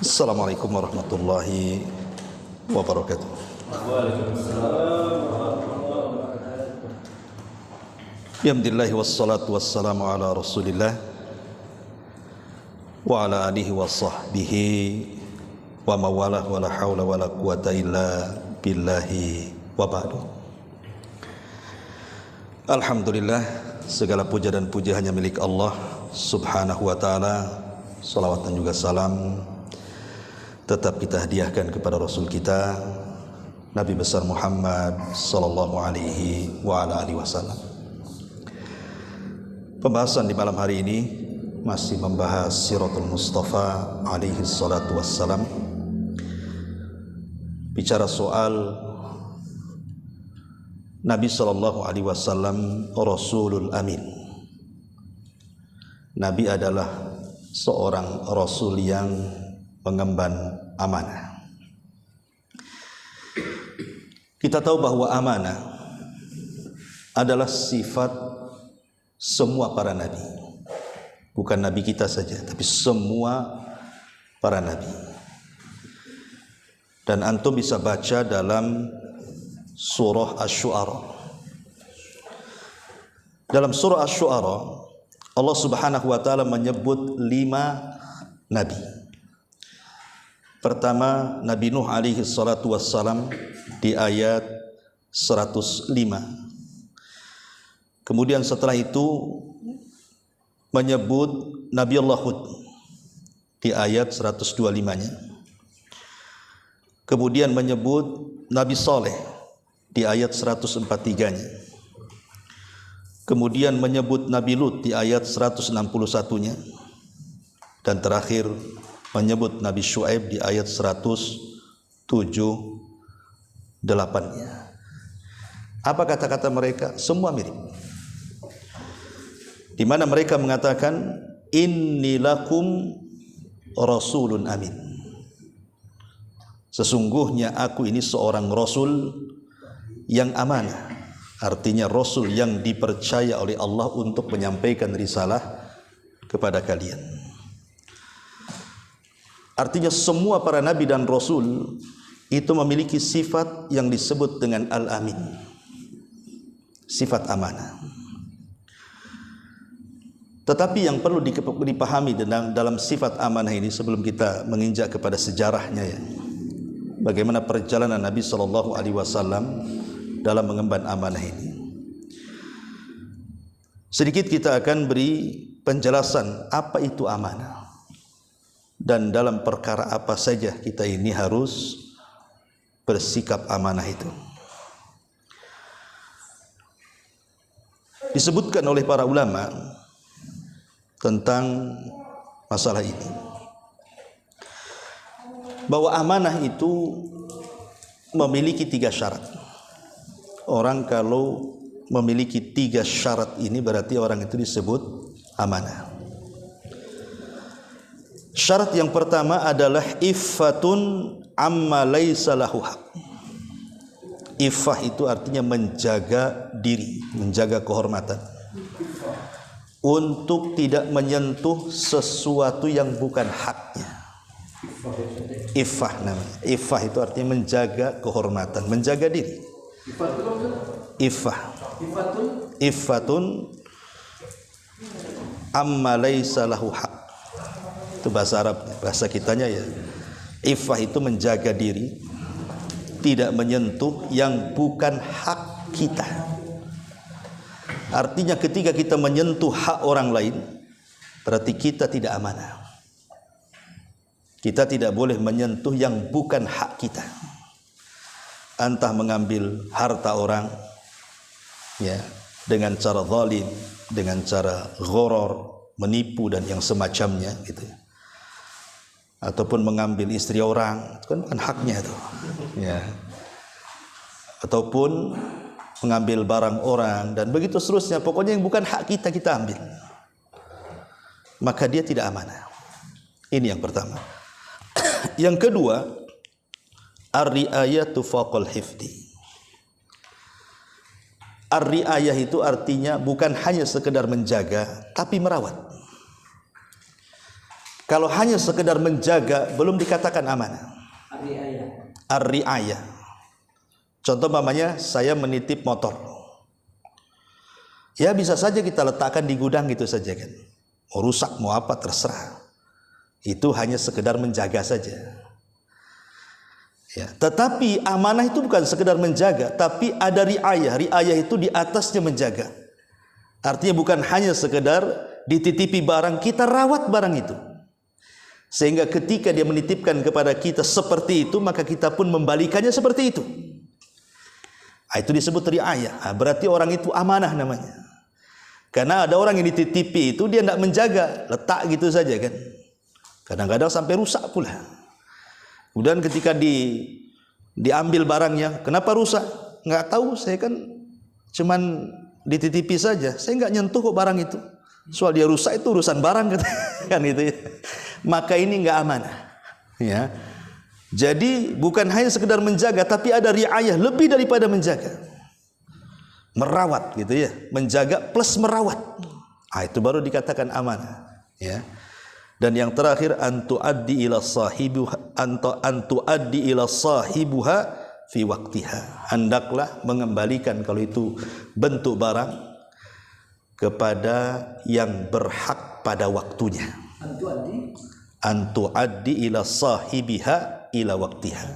Assalamualaikum warahmatullahi wabarakatuh. Alhamdulillah wassalatu wassalamu ala Rasulillah wa ala alihi wa sahbihi wa mawalah wa la hawla wa la quwata illa billahi wa ba'du. Alhamdulillah, segala puja dan puji hanya milik Allah subhanahu wa ta'ala. Salawat dan juga salam tetap kita hadiahkan kepada Rasul kita Nabi besar Muhammad sallallahu alaihi wa ala alihi wasallam. Pembahasan di malam hari ini masih membahas Siratul Mustafa alaihi salatu wassalam. Bicara soal Nabi sallallahu alaihi wasallam Rasulul Amin. Nabi adalah seorang Rasul yang mengemban amanah. Kita tahu bahwa amanah adalah sifat semua para nabi. Bukan nabi kita saja, tapi semua para nabi. Dan antum bisa baca dalam surah Asy-Syu'ara. Dalam surah Asy-Syu'ara, Allah Subhanahu wa taala menyebut 5 nabi. Pertama, Nabi Nuh alaihi salatu wassalam di ayat 105. Kemudian setelah itu menyebut Nabi Allah Hud di ayat 125-nya. Kemudian menyebut Nabi Saleh di ayat 143-nya. Kemudian menyebut Nabi Lut di ayat 161-nya. Dan terakhir menyebut Nabi Syuaib di ayat 178-nya. Apa kata-kata mereka? Semua mirip. Di mana mereka mengatakan inni lakum rasulun amin. Sesungguhnya aku ini seorang rasul yang amanah. Artinya rasul yang dipercaya oleh Allah untuk menyampaikan risalah kepada kalian. Artinya semua para nabi dan rasul itu memiliki sifat yang disebut dengan Al-Amin. Sifat amanah. Tetapi yang perlu dipahami dalam sifat amanah ini sebelum kita menginjak kepada sejarahnya ya. Bagaimana perjalanan Nabi sallallahu alaihi wasallam dalam mengemban amanah ini. Sedikit kita akan beri penjelasan apa itu amanah. Dan dalam perkara apa saja kita ini harus bersikap amanah itu. Disebutkan oleh para ulama tentang masalah ini, bahwa amanah itu memiliki 3 syarat. Orang kalau memiliki 3 syarat ini berarti orang itu disebut amanah. Syarat yang pertama adalah iffatun amma laisa lahu haq. Iffah itu artinya menjaga diri, menjaga kehormatan, untuk tidak menyentuh sesuatu yang bukan haknya. Iffah namanya. Iffah itu artinya menjaga kehormatan, menjaga diri. Iffah. Iffatun amma laisa lahu haq. Itu bahasa Arab, bahasa kitanya ya. Iffah itu menjaga diri, tidak menyentuh yang bukan hak kita. Artinya ketika kita menyentuh hak orang lain, berarti kita tidak amanah. Kita tidak boleh menyentuh yang bukan hak kita. Entah mengambil harta orang ya, dengan cara zalim, dengan cara ghoror, menipu dan yang semacamnya gitu. Ataupun mengambil istri orang, itu kan bukan haknya itu. Ya. Ataupun mengambil barang orang dan begitu seterusnya. Pokoknya yang bukan hak kita, kita ambil. Maka dia tidak amanah. Ini yang pertama. Yang kedua, ar-ri'ayatu faqal hifdi. Ar-ri'ayah itu artinya bukan hanya sekedar menjaga, tapi merawat. Kalau hanya sekedar menjaga belum dikatakan amanah. Ar-ri'ayah. Contoh mamanya saya menitip motor. Ya bisa saja kita letakkan di gudang gitu saja kan. Mau rusak mau apa terserah. Itu hanya sekedar menjaga saja. Ya, tetapi amanah itu bukan sekedar menjaga, tapi ada ri'ayah. Ri'ayah itu di atasnya menjaga. Artinya bukan hanya sekedar dititipi barang, kita rawat barang itu. Sehingga ketika dia menitipkan kepada kita seperti itu, maka kita pun membalikannya seperti itu. Itu disebut ri'ayah. Berarti orang itu amanah namanya. Karena ada orang yang dititipi itu dia tidak menjaga, letak gitu saja kan. Kadang-kadang sampai rusak pula. Kemudian ketika diambil barangnya, kenapa rusak? Nggak tahu, saya kan cuman dititipi saja. Saya nggak nyentuh kok barang itu. Soal dia rusak itu urusan barang kan itu ya. Maka ini nggak amanah. Ya. Jadi bukan hanya sekedar menjaga, tapi ada riayah lebih daripada menjaga. Merawat gitu ya, menjaga plus merawat. Itu baru dikatakan amanah. Ya. Dan yang terakhir antuaddi ila sahibuha fi waqtiha. Hendaklah mengembalikan kalau itu bentuk barang kepada yang berhak pada waktunya. Antuaddi ila sahibiha ila waqtiha.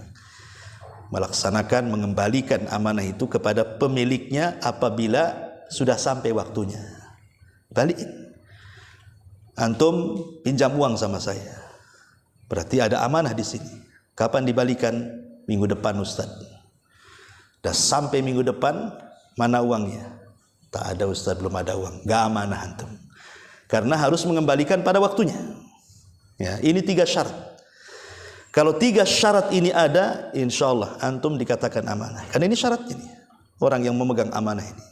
Melaksanakan mengembalikan amanah itu kepada pemiliknya apabila sudah sampai waktunya. Balikin. Antum pinjam uang sama saya. Berarti ada amanah di sini. Kapan dibalikan? Minggu depan Ustaz. Dah sampai minggu depan, mana uangnya? Tak ada Ustaz, belum ada uang. Gak amanah antum. Karena harus mengembalikan pada waktunya. Ya, ini 3 syarat. Kalau 3 syarat ini ada, insya Allah antum dikatakan amanah. Karena ini syarat ini. Orang yang memegang amanah ini.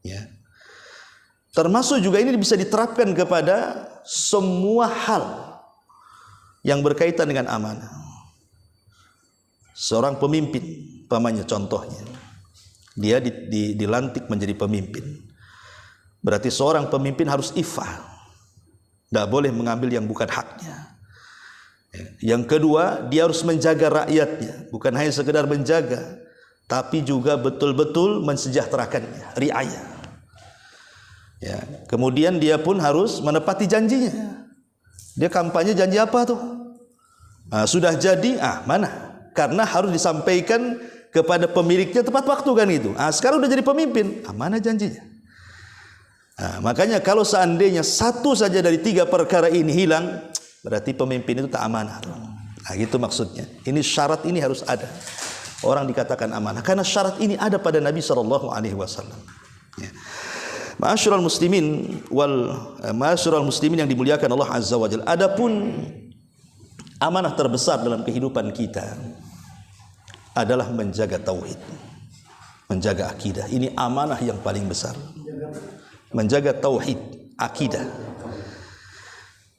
Ya. Termasuk juga ini bisa diterapkan kepada semua hal yang berkaitan dengan amanah. Seorang pemimpin, pamannya contohnya, dia dilantik menjadi pemimpin. Berarti seorang pemimpin harus ifah, tidak boleh mengambil yang bukan haknya. Yang kedua, dia harus menjaga rakyatnya, bukan hanya sekedar menjaga, tapi juga betul-betul mensejahterakannya, riayah. Ya, kemudian dia pun harus menepati janjinya. Dia kampanye janji apa tuh? Sudah jadi, mana? Karena harus disampaikan kepada pemiliknya tepat waktu kan itu. Sekarang udah jadi pemimpin, mana janjinya? Makanya kalau seandainya satu saja dari 3 perkara ini hilang, berarti pemimpin itu tak amanah. Gitu maksudnya. Ini syarat ini harus ada. Orang dikatakan amanah karena syarat ini ada pada Nabi SAW. Ya. Ma'asyiral muslimin ma'asyiral muslimin yang dimuliakan Allah Azza wa Jalla. Adapun amanah terbesar dalam kehidupan kita adalah menjaga tauhid, menjaga akidah. Ini amanah yang paling besar. Menjaga tauhid, akidah.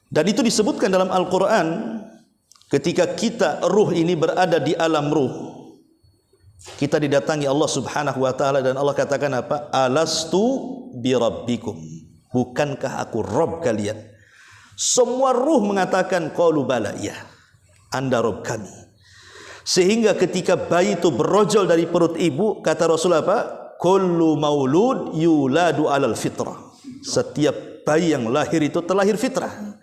Dan itu disebutkan dalam Al-Qur'an ketika kita ruh ini berada di alam ruh. Kita didatangi Allah Subhanahu wa taala dan Allah katakan apa? Alastu birabbikum. Bukankah aku Rabb kalian? Semua ruh mengatakan qalu bala, ya. Anda Rabb kami. Sehingga ketika bayi itu berojol dari perut ibu, kata Rasul apa? Kullu maulud yuladu alal fitrah. Setiap bayi yang lahir itu terlahir fitrah.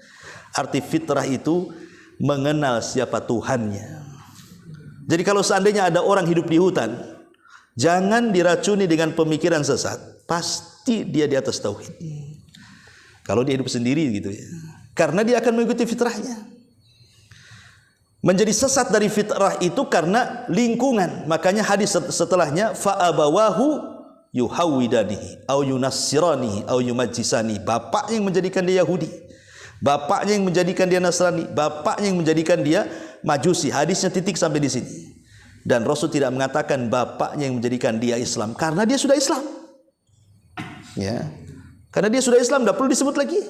Arti fitrah itu mengenal siapa Tuhannya. Jadi kalau seandainya ada orang hidup di hutan, jangan diracuni dengan pemikiran sesat. Pasti dia di atas tauhid. Kalau dia hidup sendiri gitu ya. Karena dia akan mengikuti fitrahnya. Menjadi sesat dari fitrah itu karena lingkungan. Makanya hadis setelahnya fa'abawahu yuhawwidanihi au yunassiranihi au yumajjisani. Bapaknya yang menjadikan dia Yahudi, bapaknya yang menjadikan dia Nasrani, bapaknya yang menjadikan dia Majusi. Hadisnya titik sampai di sini. Dan Rasul tidak mengatakan bapaknya yang menjadikan dia Islam karena dia sudah Islam. Ya. Karena dia sudah Islam tidak perlu disebut lagi.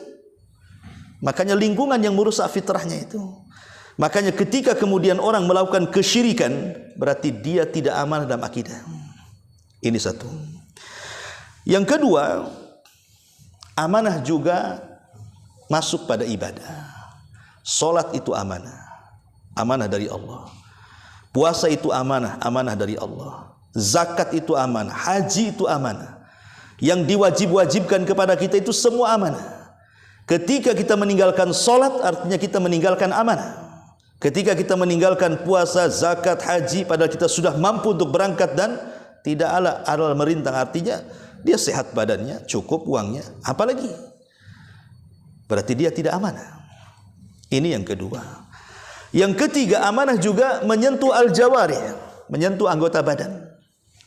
Makanya lingkungan yang merusak fitrahnya itu. Makanya ketika kemudian orang melakukan kesyirikan, berarti dia tidak amanah dalam akidah. Ini satu. Yang kedua, amanah juga masuk pada ibadah. Salat itu amanah, amanah dari Allah. Puasa itu amanah, amanah dari Allah. Zakat itu amanah, haji itu amanah. Yang diwajib-wajibkan kepada kita itu semua amanah. Ketika kita meninggalkan salat, artinya kita meninggalkan amanah. Ketika kita meninggalkan puasa, zakat, haji, padahal kita sudah mampu untuk berangkat dan tidak aral merintang, artinya dia sehat badannya, cukup uangnya, apalagi berarti dia tidak amanah. Ini yang kedua. Yang ketiga, amanah juga menyentuh al-jawarih, menyentuh anggota badan.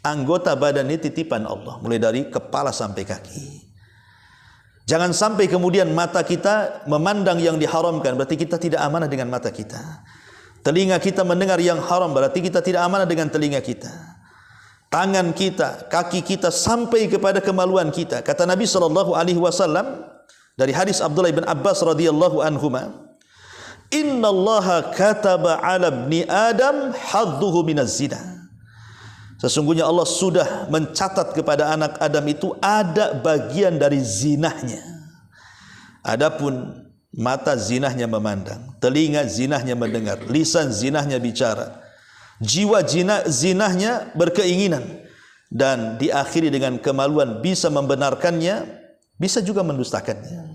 Anggota badan ini titipan Allah, mulai dari kepala sampai kaki. Jangan sampai kemudian mata kita memandang yang diharamkan, berarti kita tidak amanah dengan mata kita. Telinga kita mendengar yang haram, berarti kita tidak amanah dengan telinga kita. Tangan kita, kaki kita, sampai kepada kemaluan kita. Kata Nabi SAW dari hadis Abdullah bin Abbas radhiyallahu anhuma, Innallaha kataba 'ala ibni Adam hadduhu minaz zina. Sesungguhnya Allah sudah mencatat kepada anak Adam itu ada bagian dari zinahnya. Adapun mata zinahnya memandang, telinga zinahnya mendengar, lisan zinahnya bicara, jiwa zinahnya berkeinginan, dan diakhiri dengan kemaluan bisa membenarkannya, bisa juga mendustakannya.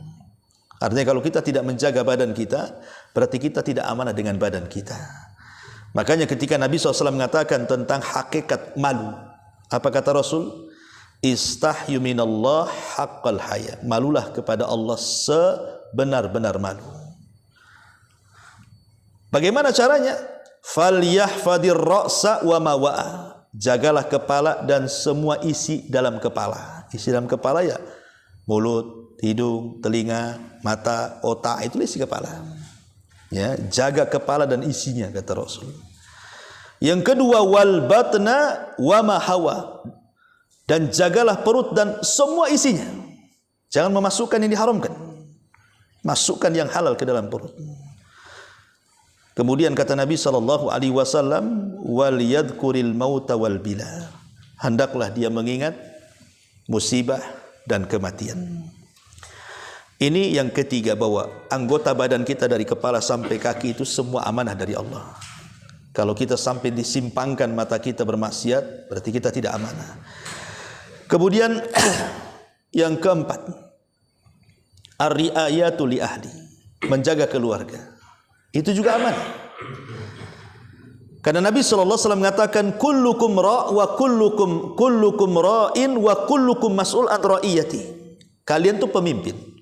Artinya kalau kita tidak menjaga badan kita, berarti kita tidak amanah dengan badan kita. Makanya ketika Nabi SAW mengatakan tentang hakikat malu, apa kata Rasul? Istahyu minallah haqqal haya. Malulah kepada Allah sebenar-benar malu. Bagaimana caranya? Falyahfadir ra'sa wa ma wa'a. Jagalah kepala dan semua isi dalam kepala. Isi dalam kepala ya mulut, hidung, telinga, mata, otak, itu isi kepala. Ya, jaga kepala dan isinya, kata Rasul. Yang kedua, wal batna wa ma hawa. Dan jagalah perut dan semua isinya. Jangan memasukkan yang diharamkan. Masukkan yang halal ke dalam perut. Kemudian kata Nabi SAW, wal yadhkuril mauta wal bila. Hendaklah dia mengingat musibah dan kematian. Ini yang ketiga, bahwa anggota badan kita dari kepala sampai kaki itu semua amanah dari Allah. Kalau kita sampai disimpangkan mata kita bermaksiat, berarti kita tidak amanah. Kemudian yang keempat, ar-ri'ayatu li ahli, menjaga keluarga. Itu juga amanah. Karena Nabi SAW mengatakan, kullukum ra' wa kullukum ra'in wa kullukum mas'ul an ra'iyati. Kalian tuh pemimpin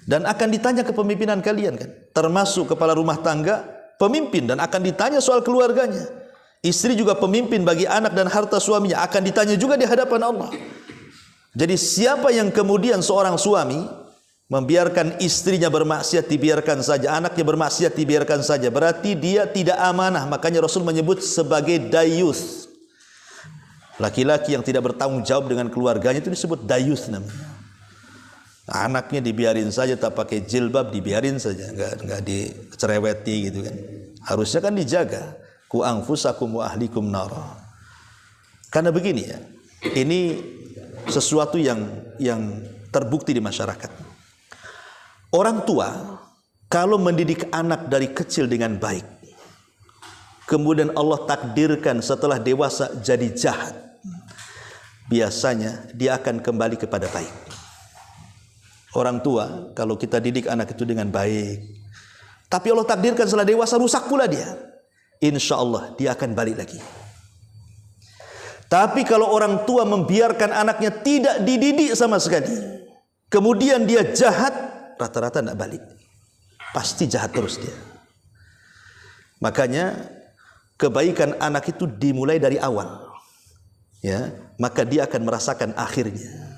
dan akan ditanya kepemimpinan kalian, kan? Termasuk kepala rumah tangga, pemimpin dan akan ditanya soal keluarganya. Istri juga pemimpin bagi anak dan harta suaminya, akan ditanya juga di hadapan Allah. Jadi siapa yang kemudian seorang suami membiarkan istrinya bermaksiat, dibiarkan saja, anaknya bermaksiat, dibiarkan saja, berarti dia tidak amanah. Makanya Rasul menyebut sebagai dayus. Laki-laki yang tidak bertanggung jawab dengan keluarganya itu disebut dayus namanya. Anaknya dibiarin saja, tak pakai jilbab dibiarin saja, enggak dicereweti gitu kan. Harusnya kan dijaga. Ku anfusakum wa ahlikum nar. Karena begini ya, ini sesuatu yang terbukti di masyarakat. Orang tua kalau mendidik anak dari kecil dengan baik, kemudian Allah takdirkan setelah dewasa jadi jahat, biasanya dia akan kembali kepada baik. Orang tua kalau kita didik anak itu dengan baik, tapi Allah takdirkan setelah dewasa rusak pula dia, insya Allah dia akan balik lagi. Tapi kalau orang tua membiarkan anaknya tidak dididik sama sekali, kemudian dia jahat, rata-rata tidak balik, pasti jahat terus dia. Makanya kebaikan anak itu dimulai dari awal, ya, maka dia akan merasakan akhirnya.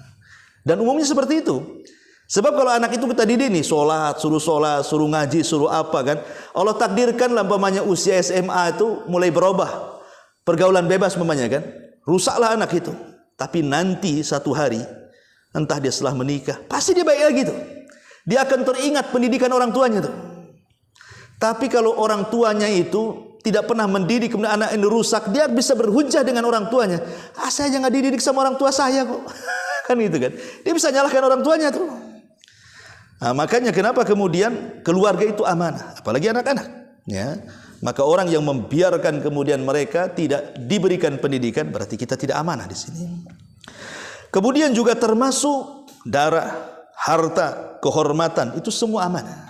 Dan umumnya seperti itu. Sebab kalau anak itu kita didik nih, sholat, suruh ngaji, suruh apa kan, Allah takdirkan lampamanya usia SMA itu mulai berubah, pergaulan bebas mamanya kan, rusaklah anak itu. Tapi nanti satu hari, entah dia setelah menikah, pasti dia baik lagi tuh. Dia akan teringat pendidikan orang tuanya tuh. Tapi kalau orang tuanya itu tidak pernah mendidik, kemudian anak ini rusak, dia bisa berhujah dengan orang tuanya. Saya nggak dididik sama orang tua saya kok. Kan gitu kan. Dia bisa nyalahkan orang tuanya tuh. Makanya kenapa kemudian keluarga itu amanah, apalagi anak-anak, ya. Maka orang yang membiarkan kemudian mereka tidak diberikan pendidikan, berarti kita tidak amanah di sini. Kemudian juga termasuk darah, harta, kehormatan, itu semua amanah.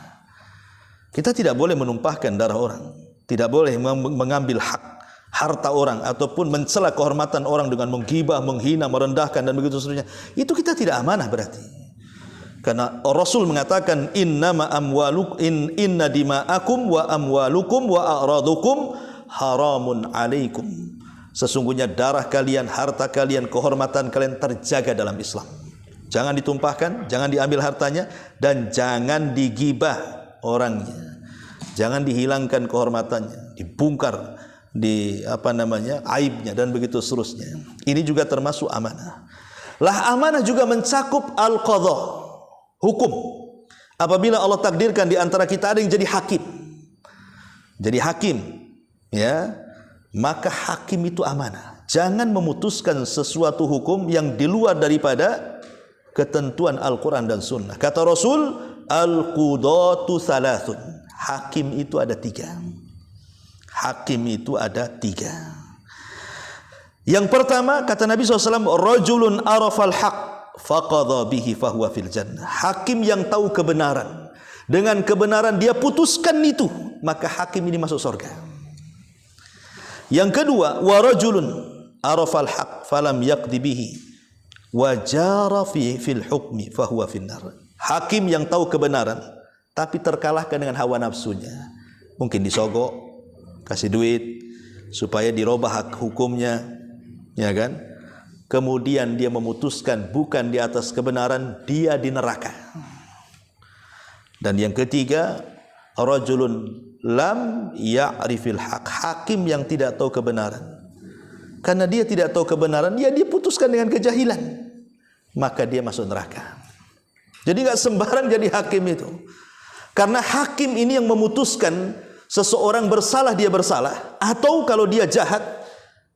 Kita tidak boleh menumpahkan darah orang, tidak boleh mengambil hak harta orang ataupun mencela kehormatan orang dengan menggibah, menghina, merendahkan dan begitu seterusnya. Itu kita tidak amanah berarti. Karena Rasul mengatakan inna dima'akum wa amwalukum wa a'radukum haramun alaikum. Sesungguhnya darah kalian, harta kalian, kehormatan kalian terjaga dalam Islam. Jangan ditumpahkan, jangan diambil hartanya, dan jangan digibah orangnya. Jangan dihilangkan kehormatannya, dibongkar, aibnya dan begitu seterusnya. Ini juga termasuk amanah. Lah amanah juga mencakup al-qadha, hukum. Apabila Allah takdirkan di antara kita ada yang jadi hakim, ya, maka hakim itu amanah. Jangan memutuskan sesuatu hukum yang di luar daripada ketentuan Al-Quran dan Sunnah. Kata Rasul, al-qudatu thalathun. Hakim itu ada 3. Hakim itu ada 3. Yang pertama, kata Nabi SAW, rajulun arafal haq faqadha bihi fahuwa fil jannah. Hakim yang tahu kebenaran, dengan kebenaran dia putuskan itu, maka hakim ini masuk surga. Yang kedua, wa rajulun arafal haq falam yaqdi bihi wa jara fil hukmi fahuwa finnar. Hakim yang tahu kebenaran tapi terkalahkan dengan hawa nafsunya, mungkin disogok, kasih duit supaya dirubah hak hukumnya, ya kan? Kemudian dia memutuskan bukan di atas kebenaran, dia di neraka. Dan yang ketiga, rajulun lam ya'rifil haq. Hakim yang tidak tahu kebenaran. Karena dia tidak tahu kebenaran, dia putuskan dengan kejahilan, maka dia masuk neraka. Jadi enggak sembarang jadi hakim itu. Karena hakim ini yang memutuskan seseorang bersalah, dia bersalah, atau kalau dia jahat,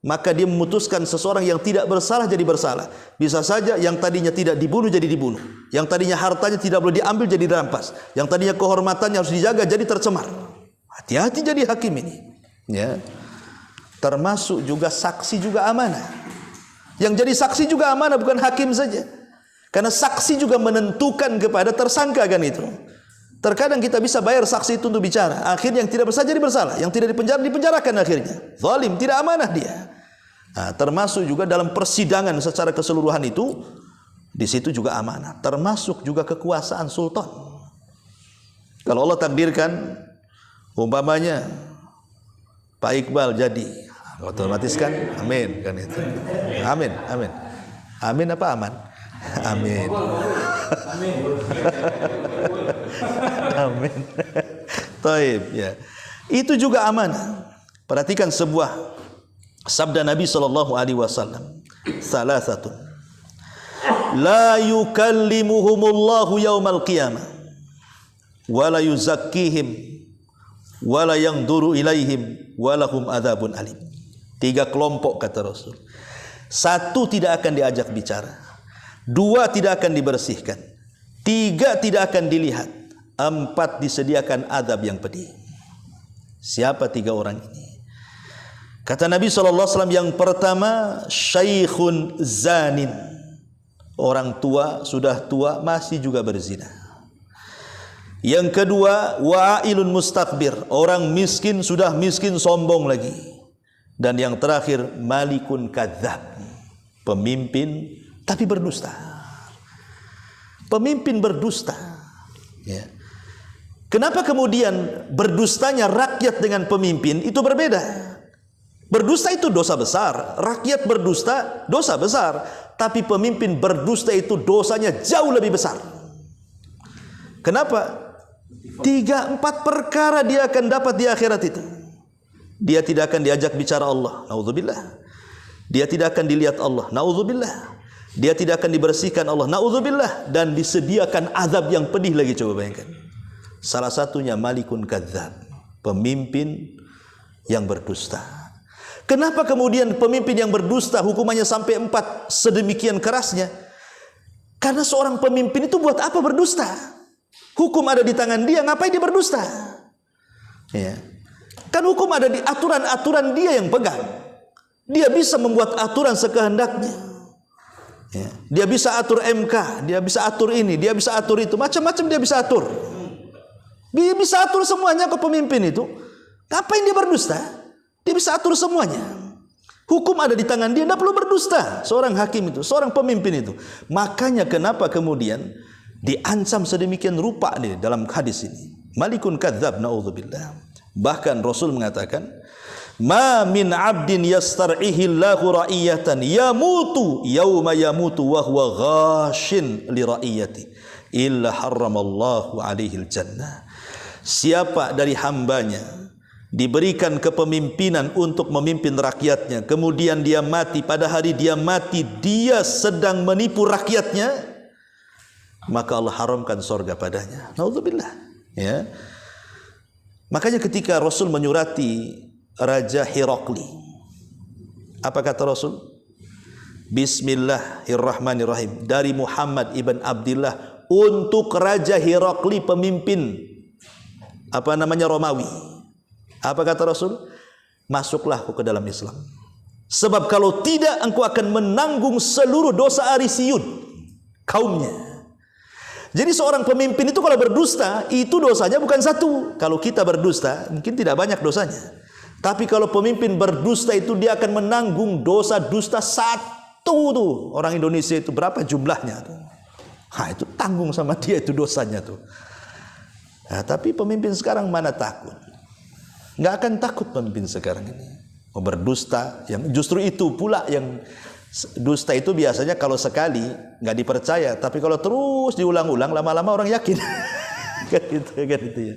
maka dia memutuskan seseorang yang tidak bersalah jadi bersalah. Bisa saja yang tadinya tidak dibunuh jadi dibunuh, yang tadinya hartanya tidak boleh diambil jadi dirampas, yang tadinya kehormatannya harus dijaga jadi tercemar. Hati-hati jadi hakim ini, ya. Termasuk juga saksi juga amanah. Yang jadi saksi juga amanah, bukan hakim saja. Karena saksi juga menentukan kepada tersangka, kan itu. Terkadang kita bisa bayar saksi itu untuk bicara, akhirnya yang tidak bersalah jadi bersalah, yang tidak dipenjarakan akhirnya. Zalim, tidak amanah dia. Nah, termasuk juga dalam persidangan secara keseluruhan itu, di situ juga amanah. Termasuk juga kekuasaan sultan. Kalau Allah takdirkan, umpamanya Pak Iqbal jadi, otomatis kan, amin kan itu. Amin, amin. Amin apa aman? Amin. Amin. Taib, ya. Itu juga amanah. Perhatikan sebuah sabda Nabi SAW, salasatun la yukallimuhumullahu yaumal qiyamah wa la yuzakkihim wa la yanzuru ilaihim wa lahum adzabun alim. 3 kelompok kata Rasul. 1 tidak akan diajak bicara, 2 tidak akan dibersihkan, 3 tidak akan dilihat, 4 disediakan azab yang pedih. Siapa 3 orang ini? Kata Nabi SAW, yang pertama, syaikhun zanin. Orang tua, sudah tua, masih juga berzina. Yang kedua, wa'ilun mustakbir. Orang miskin, sudah miskin, sombong lagi. Dan yang terakhir, malikun kadzab. Pemimpin, tapi berdusta. Pemimpin berdusta. Ya. Kenapa kemudian berdustanya rakyat dengan pemimpin itu berbeda? Berdusta itu dosa besar, rakyat berdusta dosa besar, tapi pemimpin berdusta itu dosanya jauh lebih besar. Kenapa? 3-4 perkara dia akan dapat di akhirat itu. Dia tidak akan diajak bicara Allah, naudzubillah. Dia tidak akan dilihat Allah, naudzubillah. Dia tidak akan dibersihkan Allah, naudzubillah. Dan disediakan azab yang pedih lagi, coba bayangkan. Salah satunya malikun kadzab, pemimpin yang berdusta. Kenapa kemudian pemimpin yang berdusta hukumannya sampai 4 sedemikian kerasnya? Karena seorang pemimpin itu buat apa berdusta? Hukum ada di tangan dia, ngapain dia berdusta? Ya. Kan hukum ada di aturan-aturan dia yang pegang. Dia bisa membuat aturan sekehendaknya. Ya. Dia bisa atur MK, dia bisa atur ini, dia bisa atur itu, macam-macam dia bisa atur. Dia bisa atur semuanya ke pemimpin itu. Ngapain dia berdusta? Dia bisa atur semuanya. Hukum ada di tangan dia, tidak perlu berdusta. Seorang hakim itu, seorang pemimpin itu. Makanya kenapa kemudian diancam sedemikian rupa nih dalam hadis ini. Malikun kadzab, naudzubillah. Bahkan Rasul mengatakan, "Ma min 'abdin yastar'ihi Allahu ra'iyatan yamutu yauma yamutu wa huwa ghashin li ra'iyati illa harramallahu 'alaihi al-jannah." Siapa dari hambanya diberikan kepemimpinan untuk memimpin rakyatnya, kemudian dia mati, pada hari dia mati dia sedang menipu rakyatnya, maka Allah haramkan surga padanya. Naudzubillah. Ya. Makanya ketika Rasul menyurati Raja Herakli, apa kata Rasul? Bismillahirrahmanirrahim, dari Muhammad ibn Abdullah untuk Raja Herakli, pemimpin Romawi. Apa kata Rasul? Masuklah ke dalam Islam. Sebab kalau tidak engkau akan menanggung seluruh dosa Arisiyun, kaumnya. Jadi seorang pemimpin itu kalau berdusta, itu dosanya bukan satu. Kalau kita berdusta, mungkin tidak banyak dosanya. Tapi kalau pemimpin berdusta itu dia akan menanggung dosa dusta satu tuh. Orang Indonesia itu berapa jumlahnya tuh? Itu tanggung sama dia itu dosanya tuh. Nah, tapi pemimpin sekarang mana takut? Nggak akan takut pemimpin sekarang ini. Mau berdusta, yang justru itu pula yang dusta itu biasanya kalau sekali nggak dipercaya, tapi kalau terus diulang-ulang lama-lama orang yakin. kan itu ya.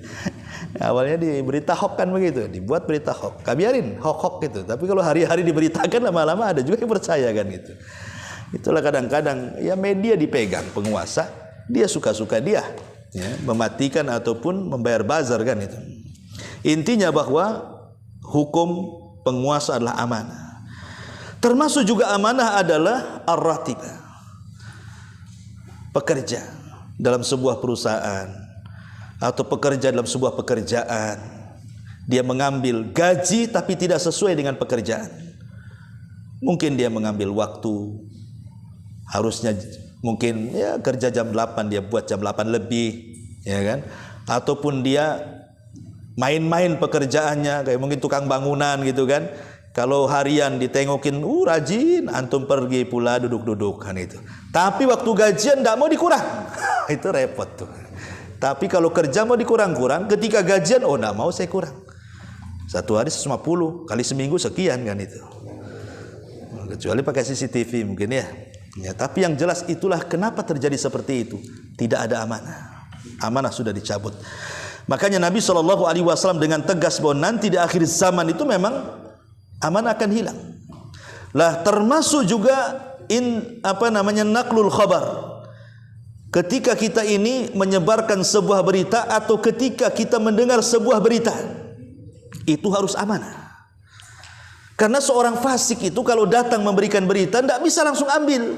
Awalnya di berita hoax kan begitu, dibuat berita hoax, biarin hoax gitu. Tapi kalau hari-hari diberitakan lama-lama ada juga yang percaya kan gitu. Itulah kadang-kadang ya media dipegang penguasa, dia suka-suka dia, ya, mematikan ataupun membayar bazar kan itu. Intinya bahwa hukum penguasa adalah amanah. Termasuk juga amanah adalah ar-ratibah, pekerja dalam sebuah perusahaan atau pekerja dalam sebuah pekerjaan. Dia mengambil gaji tapi tidak sesuai dengan pekerjaan. Mungkin dia mengambil waktu, harusnya mungkin ya kerja jam 8 dia buat jam 8 lebih, ya kan? Ataupun dia main-main pekerjaannya, kayak mungkin tukang bangunan gitu kan. Kalau harian ditengokin, rajin, antum pergi pula duduk-duduk kan itu. Tapi waktu gajian tidak mau dikurang, itu repot tuh. Tapi kalau kerja mau dikurang-kurang, ketika gajian, tidak mau saya kurang. Satu hari 150, kali seminggu sekian kan itu. Kecuali pakai CCTV mungkin ya. Ya, tapi yang jelas itulah kenapa terjadi seperti itu. Tidak ada amanah. Amanah sudah dicabut. Makanya Nabi SAW dengan tegas bahwa nanti di akhir zaman itu memang amanah akan hilang. Lah termasuk juga naklul khabar. Ketika kita ini menyebarkan sebuah berita atau ketika kita mendengar sebuah berita, itu harus amanah. Karena seorang fasik itu kalau datang memberikan berita tidak bisa langsung ambil.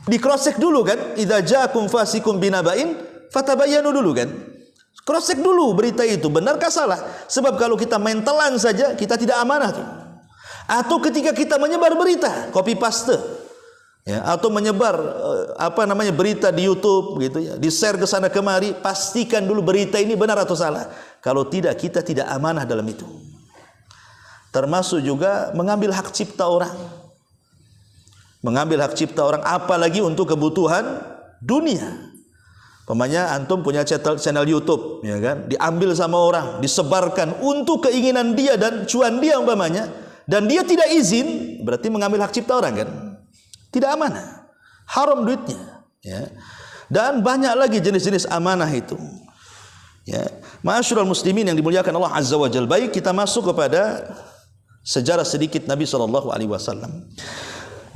Di cross check dulu kan? Idza ja'akum fasikum binaba'in fatabayyanu dulu kan? Cross check dulu berita itu benarkah salah? Sebab kalau kita main telan saja kita tidak amanah tuh. Atau ketika kita menyebar berita copy paste, ya, atau menyebar berita di YouTube gitu ya, di share ke sana kemari, pastikan dulu berita ini benar atau salah. Kalau tidak kita tidak amanah dalam itu. Termasuk juga mengambil hak cipta orang. Mengambil hak cipta orang apalagi untuk kebutuhan dunia. Pemanya antum punya channel YouTube, ya kan? Diambil sama orang, disebarkan untuk keinginan dia dan cuan dia umpamanya, dan dia tidak izin, berarti mengambil hak cipta orang kan? Tidak amanah, haram duitnya, ya. Dan banyak lagi jenis-jenis amanah itu. Ya, ma'asyiral muslimin yang dimuliakan Allah Azza wa Jalla. Baik, kita masuk kepada sejarah sedikit Nabi SAW.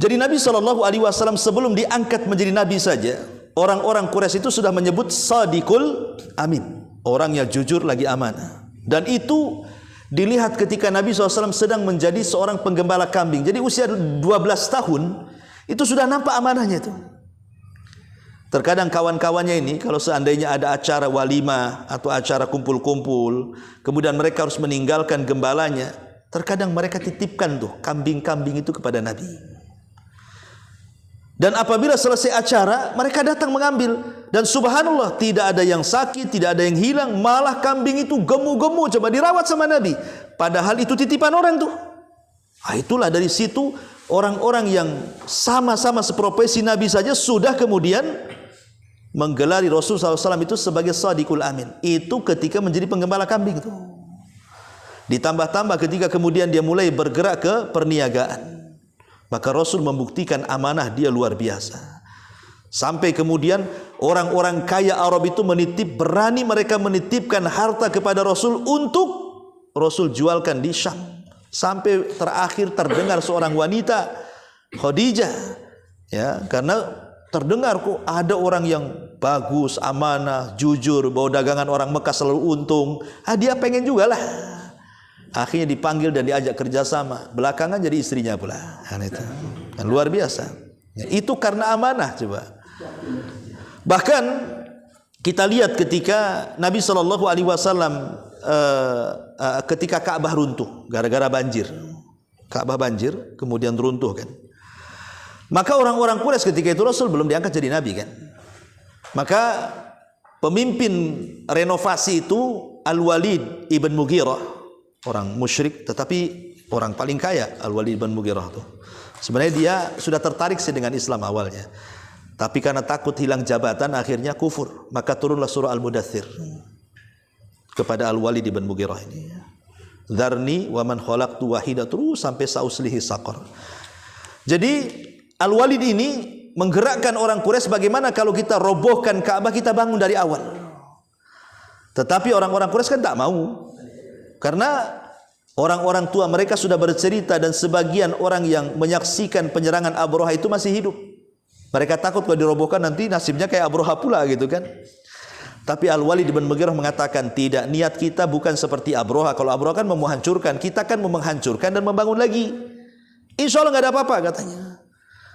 Jadi Nabi SAW sebelum diangkat menjadi Nabi saja, orang-orang Quraisy itu sudah menyebut Sadiqul Amin, orang yang jujur lagi amanah. Dan itu dilihat ketika Nabi SAW sedang menjadi seorang penggembala kambing. Jadi usia 12 tahun itu sudah nampak amanahnya itu. Terkadang kawan-kawannya ini kalau seandainya ada acara walimah atau acara kumpul-kumpul, kemudian mereka harus meninggalkan gembalanya, terkadang mereka titipkan tuh kambing-kambing itu kepada Nabi. Dan apabila selesai acara, mereka datang mengambil. Dan subhanallah, tidak ada yang sakit, tidak ada yang hilang, malah kambing itu gemu-gemu, coba dirawat sama Nabi. Padahal itu titipan orang tuh. Nah, itulah dari situ orang-orang yang sama-sama seprofesi Nabi saja sudah kemudian menggelari Rasul SAW itu sebagai Shadiqul Amin. Itu ketika menjadi penggembala kambing itu. Ditambah-tambah ketika kemudian dia mulai bergerak ke perniagaan, maka Rasul membuktikan amanah dia luar biasa. Sampai kemudian orang-orang kaya Arab itu berani mereka menitipkan harta kepada Rasul untuk Rasul jualkan di Syam. Sampai terakhir terdengar seorang wanita, Khadijah, ya, karena terdengar kok ada orang yang bagus, amanah, jujur, bawa dagangan orang Mekah selalu untung. Dia pengen juga lah. Akhirnya dipanggil dan diajak kerjasama. Belakangan jadi istrinya pula. Itu luar biasa. Ya, itu karena amanah coba. Bahkan kita lihat ketika Nabi SAW ketika Ka'bah runtuh gara-gara banjir. Ka'bah banjir kemudian runtuh kan. Maka orang-orang Quraisy ketika itu Rasul belum diangkat jadi nabi kan. Maka pemimpin renovasi itu Al-Walid ibn Mughirah, orang musyrik tetapi orang paling kaya. Al-Walid ibn Mughirah itu sebenarnya dia sudah tertarik sih dengan Islam awalnya, tapi karena takut hilang jabatan akhirnya kufur. Maka turunlah surah Al-Mudaththir kepada Al-Walid ibn Mughirah ini. Dzarni wa man khalaqtu wahida, terus sampai sauslihi saqar. Jadi Al-Walid ini menggerakkan orang Quraisy, bagaimana kalau kita robohkan Ka'bah, kita bangun dari awal. Tetapi orang-orang Quraisy kan tak mau. Karena orang-orang tua mereka sudah bercerita dan sebagian orang yang menyaksikan penyerangan Abraha itu masih hidup. Mereka takut kalau dirobohkan nanti nasibnya kayak Abraha pula gitu kan. Tapi Al-Walid bin Mughirah mengatakan, tidak, niat kita bukan seperti Abraha. Kalau Abraha kan mau menghancurkan, kita kan mau menghancurkan dan membangun lagi. Insya Allah nggak ada apa-apa katanya.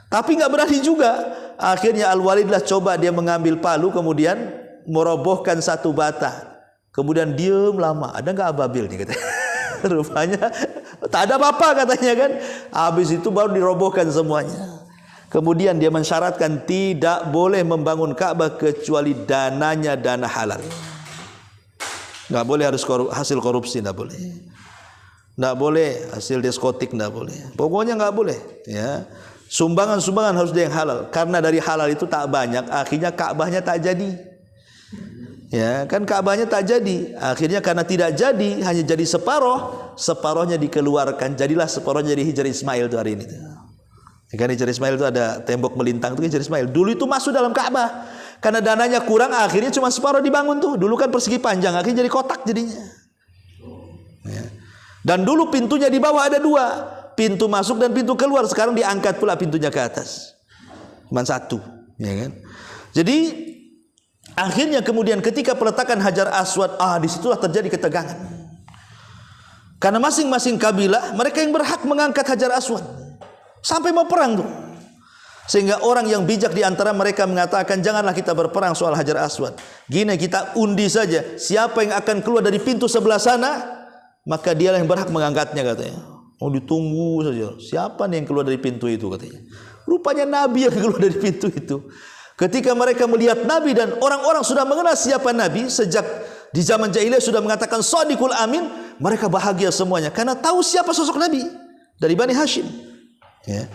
Tapi nggak berani juga. Akhirnya Al-Walid lah coba dia mengambil palu kemudian merobohkan satu bata. Kemudian diem lama. Ada nggak ababil nih katanya. Rupanya tak ada apa-apa katanya kan. Habis itu baru dirobohkan semuanya. Kemudian dia mensyaratkan tidak boleh membangun Ka'bah kecuali dananya dana halal. Nggak boleh harus hasil korupsi, nggak boleh. Nggak boleh hasil diskotik, nggak boleh. Pokoknya nggak boleh. Ya, sumbangan harus yang halal. Karena dari halal itu tak banyak, akhirnya Ka'bahnya tak jadi. Ya, kan Ka'bahnya tak jadi. Akhirnya karena tidak jadi, hanya jadi separohnya dikeluarkan. Jadilah separohnya dari Hijr Ismail itu hari ini. Kan Hijr Ismail itu ada tembok melintang itu Hijr Ismail. Dulu itu masuk dalam Ka'bah. Karena dananya kurang, akhirnya cuma separuh dibangun tuh. Dulu kan persegi panjang, akhirnya jadi kotak jadinya. Ya. Dan dulu pintunya di bawah ada dua, pintu masuk dan pintu keluar. Sekarang diangkat pula pintunya ke atas, cuma satu, ya kan? Jadi akhirnya kemudian ketika peletakan Hajar Aswad, disitulah terjadi ketegangan. Karena masing-masing kabilah mereka yang berhak mengangkat Hajar Aswad. Sampai mau perang tuh. Sehingga orang yang bijak di antara mereka mengatakan, janganlah kita berperang soal Hajar Aswad. Gini, kita undi saja. Siapa yang akan keluar dari pintu sebelah sana, maka dialah yang berhak mengangkatnya katanya. Oh, ditunggu saja. Siapa nih yang keluar dari pintu itu katanya. Rupanya Nabi yang keluar dari pintu itu. Ketika mereka melihat Nabi dan orang-orang sudah mengenal siapa Nabi, sejak di zaman jahiliyah sudah mengatakan Shadiqul Amin, mereka bahagia semuanya karena tahu siapa sosok Nabi dari Bani Hashim. Ya.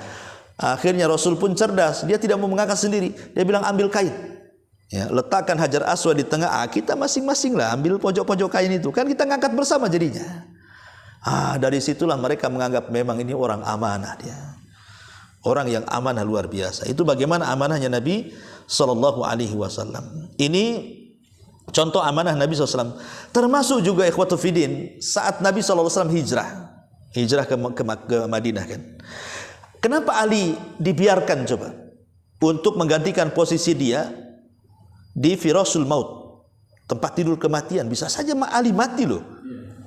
Akhirnya Rasul pun cerdas, dia tidak mau mengangkat sendiri. Dia bilang ambil kain, ya, letakkan Hajar Aswad di tengah. Kita masing-masing lah ambil pojok-pojok kain itu, kan kita ngangkat bersama jadinya. Dari situlah mereka menganggap memang ini orang amanah dia, orang yang amanah luar biasa. Itu bagaimana amanahnya Nabi Sallallahu Alaihi Wasallam. Ini contoh amanah Nabi SAW. Termasuk juga ikhwatu fiddin, saat Nabi SAW hijrah ke Madinah kan. Kenapa Ali dibiarkan coba untuk menggantikan posisi dia di Firasul Maut, tempat tidur kematian? Bisa saja Ali mati loh,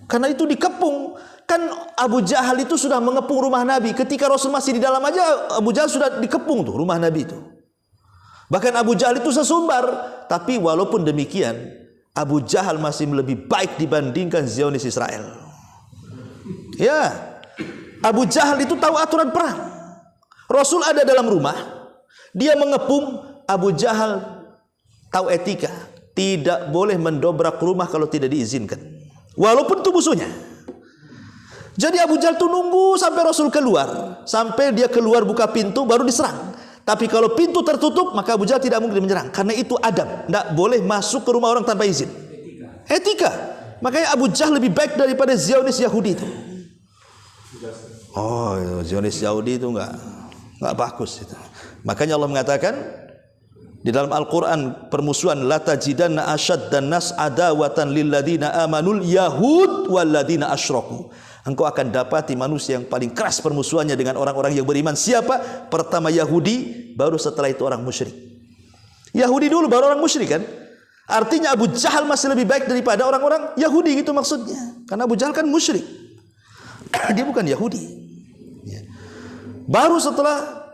karena itu dikepung. Kan Abu Jahal itu sudah mengepung rumah Nabi. Ketika Rasul masih di dalam aja, Abu Jahal sudah dikepung tuh rumah Nabi itu. Bahkan Abu Jahal itu sesumbar. Tapi walaupun demikian, Abu Jahal masih lebih baik dibandingkan Zionis Israel. Ya, Abu Jahal itu tahu aturan perang. Rasul ada dalam rumah, dia mengepung. Abu Jahal tahu etika, tidak boleh mendobrak rumah kalau tidak diizinkan, walaupun itu musuhnya. Jadi Abu Jahal itu nunggu sampai Rasul keluar, sampai dia keluar buka pintu baru diserang. Tapi kalau pintu tertutup, maka Abu Jahal tidak mungkin menyerang, karena itu adab, tidak boleh masuk ke rumah orang tanpa izin. Etika. Makanya Abu Jahal lebih baik daripada Zionis Yahudi itu. Oh, Zionis Yahudi itu enggak bagus itu. Makanya Allah mengatakan di dalam Al-Quran, permusuhan, la tajidanna asyaddan nas adawatan lilladina amanul yahud walladina asyraku. Engkau akan dapati manusia yang paling keras permusuhannya dengan orang-orang yang beriman. Siapa? Pertama Yahudi, baru setelah itu orang musyrik. Yahudi dulu baru orang musyrik kan? Artinya Abu Jahal masih lebih baik daripada orang-orang Yahudi, gitu maksudnya. Karena Abu Jahal kan musyrik. Dia bukan Yahudi. Baru setelah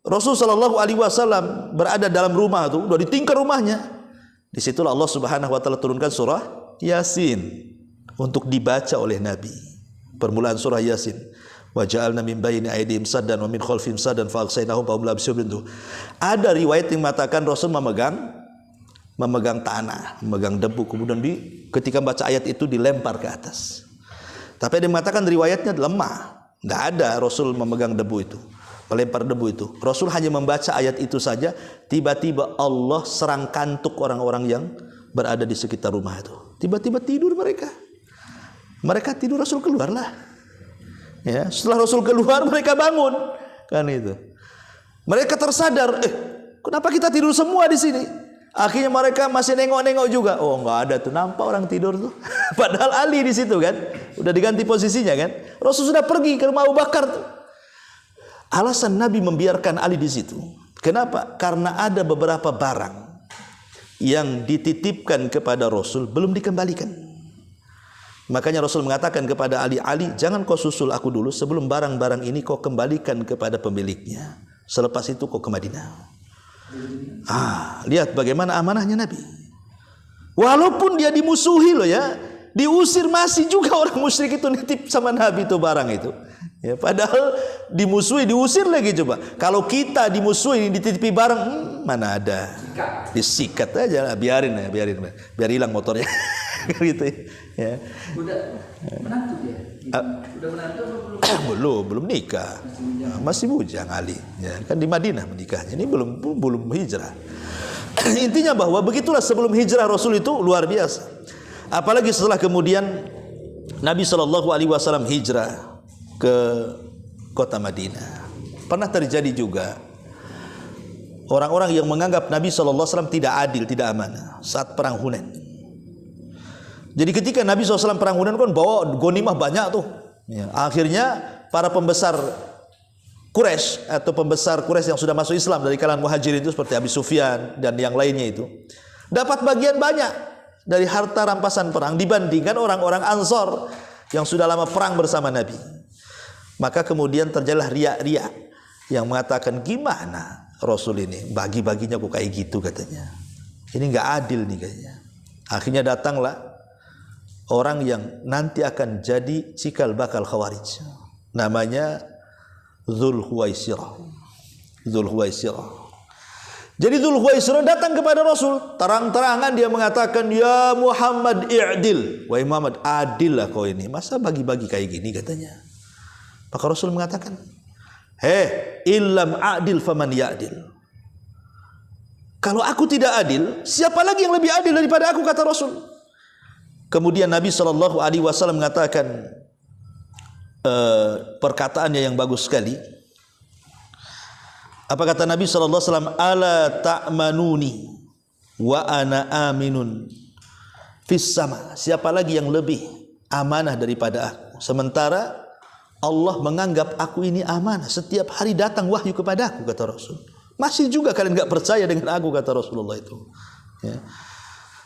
Rasul sallallahu alaihi wasallam berada dalam rumah itu, udah ditingkar rumahnya. Disitulah Allah Subhanahu wa taala turunkan surah Yasin untuk dibaca oleh Nabi. Permulaan surah Yasin. Wa ja'alna min baini aydihim saddan wa min khalfihim saddan fa aghshaynahum fa hum la yubsirun. Ada riwayat yang mengatakan Rasul memegang tanah, memegang debu, kemudian ketika baca ayat itu dilempar ke atas. Tapi ada yang mengatakan riwayatnya lemah. Enggak ada Rasul memegang debu itu, melempar debu itu. Rasul hanya membaca ayat itu saja, tiba-tiba Allah serang kantuk orang-orang yang berada di sekitar rumah itu. Tiba-tiba tidur mereka. Mereka tidur, Rasul keluarlah. Ya, setelah Rasul keluar mereka bangun, kan itu. Mereka tersadar, kenapa kita tidur semua di sini? Akhirnya mereka masih nengok-nengok juga. Oh, enggak ada tuh, nampak orang tidur tuh. Padahal Ali di situ kan, udah diganti posisinya kan. Rasul sudah pergi ke rumah Abu Bakar tuh. Alasan Nabi membiarkan Ali di situ, kenapa? Karena ada beberapa barang yang dititipkan kepada Rasul belum dikembalikan. Makanya Rasul mengatakan kepada Ali, jangan kau susul aku dulu, sebelum barang-barang ini kau kembalikan kepada pemiliknya. Selepas itu kau ke Madinah. Lihat bagaimana amanahnya Nabi. Walaupun dia dimusuhi loh ya, diusir, masih juga orang musyrik itu nitip sama Nabi itu barang itu. Ya, padahal dimusuhi, diusir lagi coba. Kalau kita dimusuhi, dititipi barang, mana ada? Disikat aja lah, biarin, biar hilang motornya. Gitu ya. Udah menantu dia? Udah menantu atau belum? belum nikah. Masih bujang Ali. Ya, kan di Madinah menikahnya. Ini belum hijrah. Intinya bahwa begitulah sebelum hijrah Rasul itu luar biasa. Apalagi setelah kemudian Nabi SAW hijrah ke kota Madinah. Pernah terjadi juga orang-orang yang menganggap Nabi SAW tidak adil, tidak amanah saat perang Hunain. Jadi ketika Nabi SAW perang Hunain kan bawa ghanimah banyak tuh. Ya, akhirnya para pembesar Quraisy atau pembesar Quraisy yang sudah masuk Islam dari kalangan Muhajirin itu seperti Abi Sufyan dan yang lainnya itu dapat bagian banyak dari harta rampasan perang dibandingkan orang-orang Ansor yang sudah lama perang bersama Nabi. Maka kemudian terjadilah riak-riak yang mengatakan, gimana Rasul ini bagi-baginya kok kayak gitu katanya. Ini enggak adil nih katanya. Akhirnya datanglah orang yang nanti akan jadi cikal bakal Khawarij. Namanya Dzulhuwaisirah. Jadi Dzulhuwaisirah datang kepada Rasul, terang-terangan dia mengatakan, "Ya Muhammad i'dil." Wahai Muhammad, adillah kau ini. Masa bagi-bagi kayak gini katanya. Maka Rasul mengatakan, illam adil faman ya'dil. Kalau aku tidak adil, siapa lagi yang lebih adil daripada aku, kata Rasul. Kemudian Nabi SAW mengatakan perkataannya yang bagus sekali. Apa kata Nabi SAW? Ala ta'manuni wa ana aminun fis sama. Siapa lagi yang lebih amanah daripada aku? Sementara Allah menganggap aku ini amanah. Setiap hari datang wahyu kepada aku, kata Rasul. Masih juga kalian enggak percaya dengan aku, kata Rasulullah itu. Ya.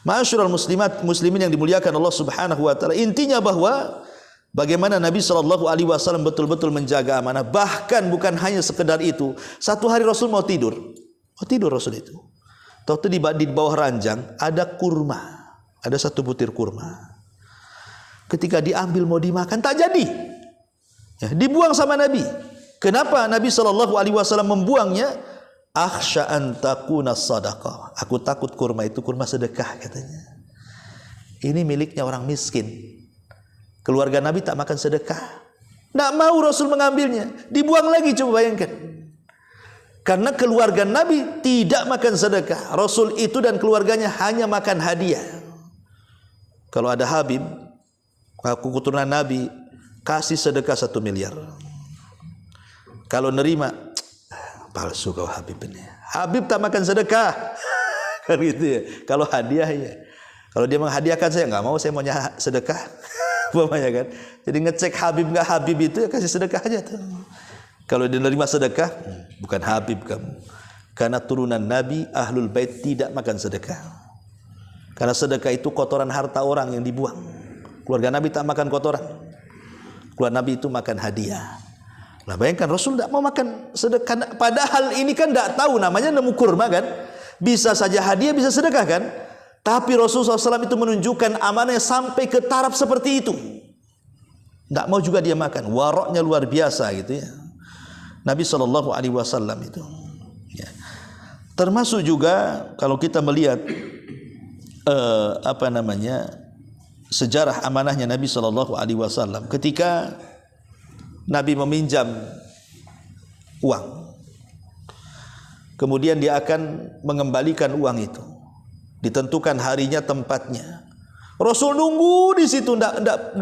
Ma'asyiral muslimin yang dimuliakan Allah Subhanahu wa taala. Intinya bahwa bagaimana Nabi SAW betul-betul menjaga amanah. Bahkan bukan hanya sekedar itu. Satu hari Rasul mau tidur Rasul itu. Tahu di bawah ranjang ada kurma, ada satu butir kurma. Ketika diambil mau dimakan tak jadi, ya, dibuang sama Nabi. Kenapa Nabi SAW membuangnya? Akhsha an takuna sadaqah. Aku takut kurma itu kurma sedekah katanya. Ini miliknya orang miskin. Keluarga Nabi tak makan sedekah. Tak mau Rasul mengambilnya, dibuang lagi, coba bayangkan. Karena keluarga Nabi tidak makan sedekah. Rasul itu dan keluarganya hanya makan hadiah. Kalau ada Habib, aku keturunan Nabi, kasih sedekah 1 miliar. Kalau nerima, palsu kau Habib ini. Habib tak makan sedekah. Kan gitu ya. Kalau hadiah ya. Kalau dia menghadiahkan saya nggak mau, saya maunya sedekah. Umpamanya kan. Jadi ngecek Habib nggak Habib itu ya kasih sedekah aja tuh. Kalau dia menerima sedekah, bukan Habib kamu. Karena turunan Nabi Ahlul Bait tidak makan sedekah. Karena sedekah itu kotoran harta orang yang dibuang. Keluarga Nabi tak makan kotoran. Keluarga Nabi itu makan hadiah. Nah bayangkan Rasul tidak mau makan sedekah. Padahal ini kan tidak tahu namanya nemu kurma kan. Bisa saja hadiah, bisa sedekah kan. Tapi Rasulullah SAW itu menunjukkan amanahnya sampai ke taraf seperti itu. Tidak mau juga dia makan. Waroknya luar biasa gitu ya. Nabi SAW itu. Ya. Termasuk juga kalau kita melihat sejarah amanahnya Nabi SAW. Ketika Nabi meminjam uang, kemudian dia akan mengembalikan uang itu. Ditentukan harinya, tempatnya. Rasul nunggu di situ, ndak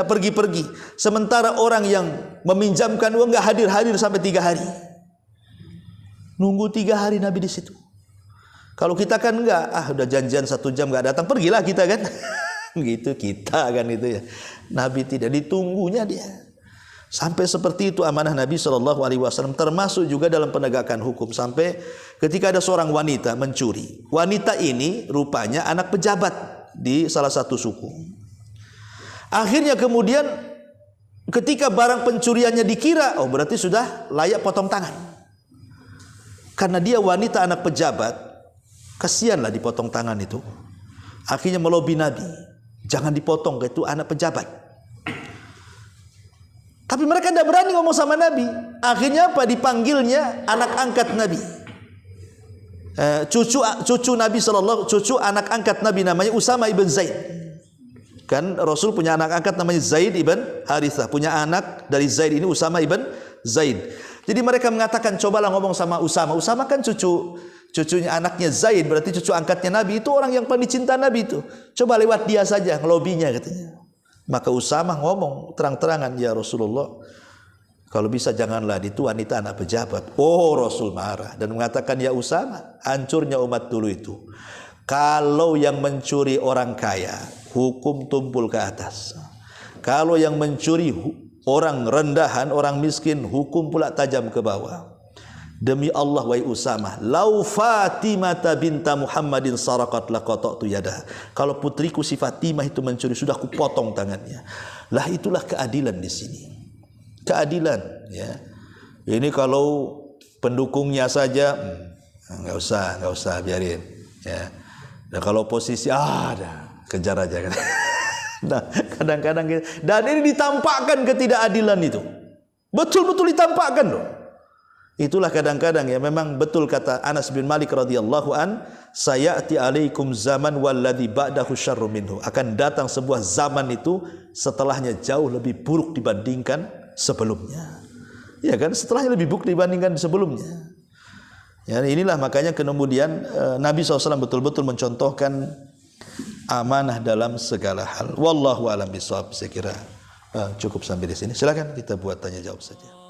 pergi-pergi. Sementara orang yang meminjamkan uang nggak hadir sampai 3 hari. Nunggu 3 hari Nabi di situ. Kalau kita kan enggak, udah janjian 1 jam nggak datang, pergilah kita kan. Gitu kita kan itu ya. Nabi tidak, ditunggunya dia. Sampai seperti itu amanah Nabi SAW. Termasuk juga dalam penegakan hukum. Sampai ketika ada seorang wanita mencuri. Wanita ini rupanya anak pejabat di salah satu suku. Akhirnya kemudian ketika barang pencuriannya dikira, oh berarti sudah layak potong tangan. Karena dia wanita anak pejabat, kasihanlah dipotong tangan itu. Akhirnya melobi Nabi, jangan dipotong, itu anak pejabat. Tapi mereka tidak berani ngomong sama Nabi. Akhirnya apa? Dipanggilnya anak angkat Nabi. Cucu Nabi cucu anak angkat Nabi namanya Usama ibn Zaid. Kan Rasul punya anak angkat namanya Zaid ibn Harithah. Punya anak dari Zaid ini Usama ibn Zaid. Jadi mereka mengatakan, cobalah ngomong sama Usama. Usama kan cucunya anaknya Zaid, berarti cucu angkatnya Nabi. Itu orang yang paling dicinta Nabi itu. Coba lewat dia saja, ngelobinya katanya. Maka Usama ngomong terang-terangan, ya Rasulullah, kalau bisa janganlah, itu wanita anak pejabat. Oh Rasul marah dan mengatakan, ya Usama, hancurnya umat dulu itu. Kalau yang mencuri orang kaya, hukum tumpul ke atas. Kalau yang mencuri orang rendahan, orang miskin, hukum pula tajam ke bawah. Demi Allah wahai Usama, lau Fatimah binta Muhammadin saraqat laqata'tu yadaha. Kalau putriku si Fatimah itu mencuri, sudah aku potong tangannya. Lah itulah keadilan di sini. Keadilan ya. Ini kalau pendukungnya saja enggak usah biarin ya. Nah, kalau posisi kejar aja kan. Nah, kadang-kadang dan ini ditampakkan ketidakadilan itu. Betul-betul ditampakkan loh. Itulah kadang-kadang ya, memang betul kata Anas bin Malik radhiyallahu an, sayati alaikum zaman walladzi ba'dahu syarrun minhu. Akan datang sebuah zaman itu setelahnya jauh lebih buruk dibandingkan sebelumnya. Ya kan, setelahnya lebih buruk dibandingkan sebelumnya. Ya, inilah makanya kemudian Nabi SAW betul-betul mencontohkan amanah dalam segala hal. Wallahu a'lam bishawab. Saya kira cukup sampai di sini. Silakan kita buat tanya jawab saja.